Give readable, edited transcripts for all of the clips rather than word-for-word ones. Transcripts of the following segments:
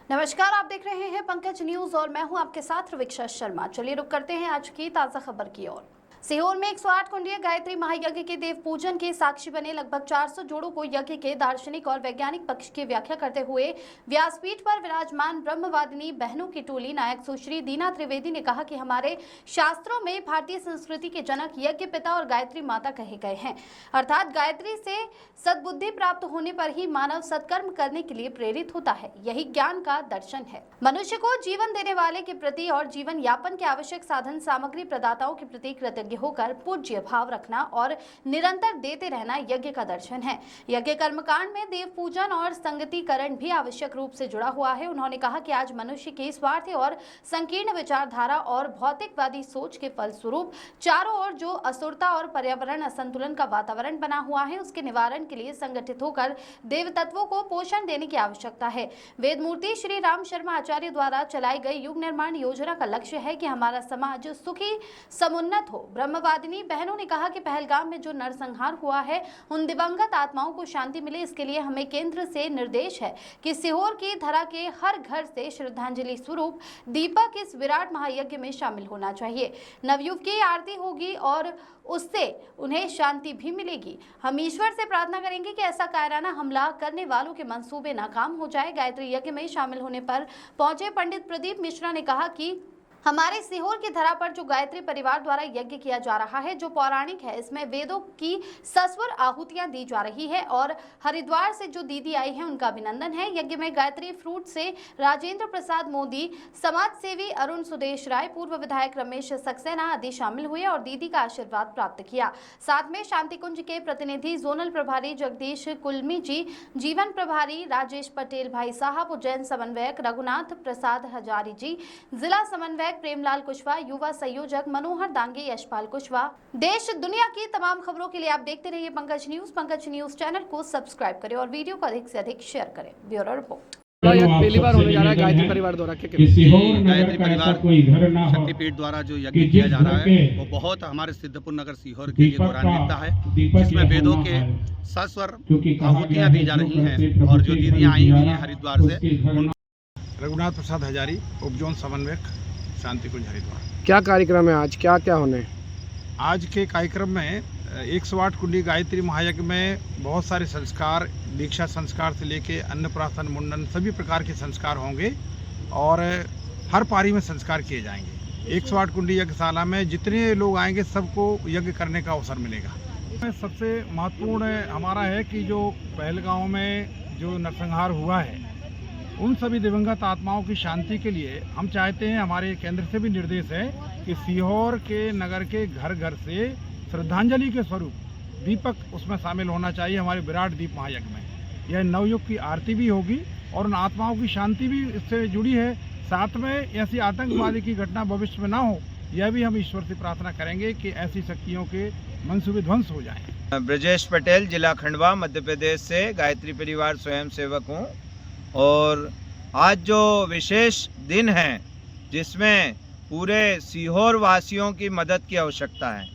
नमस्कार, आप देख रहे हैं पंकज न्यूज और मैं हूं आपके साथ रविक्षा शर्मा। चलिए रुक करते हैं आज की ताजा खबर की ओर। सीहोर में 108 कुंडीय गायत्री महायज्ञ के देव पूजन के साक्षी बने लगभग 400 जोड़ों को यज्ञ के दार्शनिक और वैज्ञानिक पक्ष की व्याख्या करते हुए व्यासपीठ पर विराजमान ब्रह्मवादिनी बहनों की टोली नायक सुश्री दीना त्रिवेदी ने कहा कि हमारे शास्त्रों में भारतीय संस्कृति के जनक यज्ञ पिता और गायत्री माता कहे गए हैं, अर्थात गायत्री से सद्बुद्धि प्राप्त होने पर ही मानव सत्कर्म करने के लिए प्रेरित होता है। यही ज्ञान का दर्शन है। मनुष्य को जीवन देने वाले के प्रति और जीवन यापन के आवश्यक साधन सामग्री प्रदाताओं के प्रति कृतज्ञ होकर पूज्य भाव रखना और निरंतर देते रहना यज्ञ का दर्शन है। यज्ञ कर्मकांड में देव पूजन और संगतिकरण भी आवश्यक रूप से जुड़ा हुआ है। उन्होंने कहा कि आज मनुष्य की स्वार्थी और संकीर्ण विचारधारा और भौतिकवादी सोच के फलस्वरूप चारों ओर जो असुरता और पर्यावरण असंतुलन का वातावरण बना हुआ है, उसके निवारण के लिए संगठित होकर देव तत्वों को पोषण देने की आवश्यकता है। वेद मूर्ति श्री राम शर्मा आचार्य द्वारा चलाई गई युग निर्माण योजना का लक्ष्य है कि हमारा समाज सुखी समुन्नत हो। ब्रह्मवादिनी बहनों ने कहा कि पहलगाम में जो नरसंहार हुआ है, उन दिवंगत आत्माओं को शांति मिले, इसके लिए हमें केंद्र से निर्देश है कि सीहोर की धरा के हर घर से श्रद्धांजलि स्वरूप दीपक इस विराट महायज्ञ में शामिल होना चाहिए। नवयुग की आरती होगी और उससे उन्हें शांति भी मिलेगी। हम ईश्वर से प्रार्थना करेंगे कि ऐसा कायराना हमला करने वालों के मंसूबे नाकाम हो जाए। गायत्री यज्ञ में शामिल होने पर पहुंचे पंडित प्रदीप मिश्रा ने कहा कि हमारे सीहोर की धरा पर जो गायत्री परिवार द्वारा यज्ञ किया जा रहा है, जो पौराणिक है, इसमें वेदों की सस्वर आहुतियां दी जा रही है और हरिद्वार से जो दीदी आई है उनका अभिनंदन है। यज्ञ में गायत्री फ्रूट से राजेंद्र प्रसाद मोदी, समाज सेवी अरुण सुदेश राय, पूर्व विधायक रमेश सक्सेना आदि शामिल हुए और दीदी का आशीर्वाद प्राप्त किया। साथ में शांति कुंज के प्रतिनिधि जोनल प्रभारी जगदीश कुलमी जी, जीवन प्रभारी राजेश पटेल भाई साहब, उज्जैन समन्वयक रघुनाथ प्रसाद हजारी जी, जिला समन्वयक प्रेमलाल कुशवाहा, युवा संयोजक मनोहर दांगे, यशपाल कुशवाहा। देश दुनिया की तमाम खबरों के लिए आप देखते रहिए पंकज न्यूज चैनल को सब्सक्राइब करें और वीडियो को अधिक से अधिक शेयर करें। Bureau report. पहली बार होने जा रहा है गायत्री परिवार द्वारा गायत्री परिवार शक्तिपीठ द्वारा जो यज्ञ किया जा रहा है वो बहुत हमारे सिद्धपुर नगर सीहोर के लिए गौरवान्वित है, जिसमें वेदों के सस्वर आहुतियां दी जा रही हैं और जो दीदियां आई हुई हैं हरिद्वार से। रघुनाथ प्रसाद हजारी, उपजोन समन्वयक, शांति कुंज हरिद्वार। क्या कार्यक्रम है आज, क्या क्या होने? आज के कार्यक्रम में 108 कुंडी गायत्री महायज्ञ में बहुत सारे संस्कार, दीक्षा संस्कार से लेके अन्नप्राशन, मुंडन, सभी प्रकार के संस्कार होंगे और हर पारी में संस्कार किए जाएंगे। 108 कुंडी यज्ञशाला में जितने लोग आएंगे सबको यज्ञ करने का अवसर मिलेगा। सबसे महत्वपूर्ण हमारा है कि जो पहलगांव में जो नरसंहार हुआ है, उन सभी दिवंगत आत्माओं की शांति के लिए हम चाहते हैं, हमारे केंद्र से भी निर्देश है कि सीहोर के नगर के घर घर से श्रद्धांजलि के स्वरूप दीपक उसमें शामिल होना चाहिए हमारे विराट दीप महायज्ञ में। यह नवयुग की आरती भी होगी और उन आत्माओं की शांति भी इससे जुड़ी है। साथ में ऐसी आतंकवादी की घटना भविष्य में ना हो, यह भी हम ईश्वर से प्रार्थना करेंगे कि ऐसी शक्तियों के मंसूबे ध्वंस हो जाएं। ब्रजेश पटेल, जिला खंडवा, मध्य प्रदेश से गायत्री परिवार स्वयं सेवक हूँ और आज जो विशेष दिन है जिसमें पूरे सीहोर वासियों की मदद की आवश्यकता है,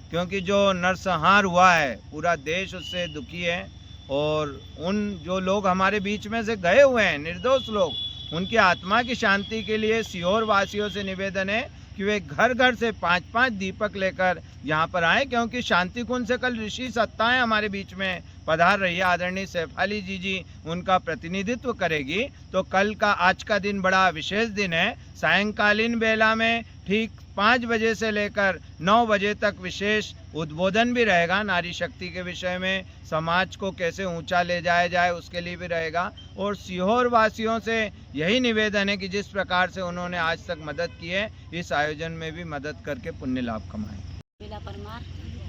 क्योंकि जो नरसंहार हुआ है पूरा देश उससे दुखी है और उन जो लोग हमारे बीच में से गए हुए हैं, निर्दोष लोग, उनकी आत्मा की शांति के लिए सीहोर वासियों से निवेदन है कि वे घर घर से 5-5 दीपक लेकर यहाँ पर आए, क्योंकि शांति कुंज से कल ऋषि सत्ताएं हमारे बीच में पधार रही है। आदरणीय सैफाली जी उनका प्रतिनिधित्व करेगी, तो कल का आज का दिन बड़ा विशेष दिन है। सायंकालीन बेला में ठीक 5 बजे से लेकर 9 बजे तक विशेष उद्बोधन भी रहेगा। नारी शक्ति के विषय में समाज को कैसे ऊंचा ले जाया जाए उसके लिए भी रहेगा। और सीहोर वासियों से यही निवेदन है कि जिस प्रकार से उन्होंने आज तक मदद की है, इस आयोजन में भी मदद करके पुण्य लाभ कमाएं।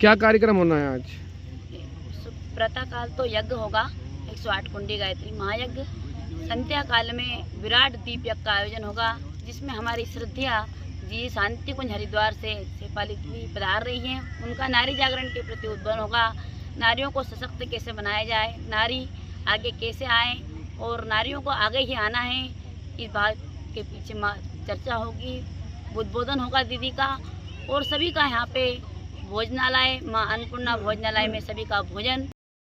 क्या कार्यक्रम होना है आज? प्रातः काल तो यज्ञ होगा 108 कुंडी गायत्री महायज्ञ। संध्या काल में विराट दीप यज्ञ का आयोजन होगा, जिसमें हमारी श्रद्धा जी शांति कुंज हरिद्वार से सेपाली भी पधार रही हैं। उनका नारी जागरण के प्रति उद्बोधन होगा। नारियों को सशक्त कैसे बनाया जाए, नारी आगे कैसे आए और नारियों को आगे ही आना है, इस बात के पीछे चर्चा होगी, उद्बोधन होगा दीदी का। और सभी का यहाँ पे भोजनालय, माँ अन्नपूर्णा भोजनालय में सभी का भोजन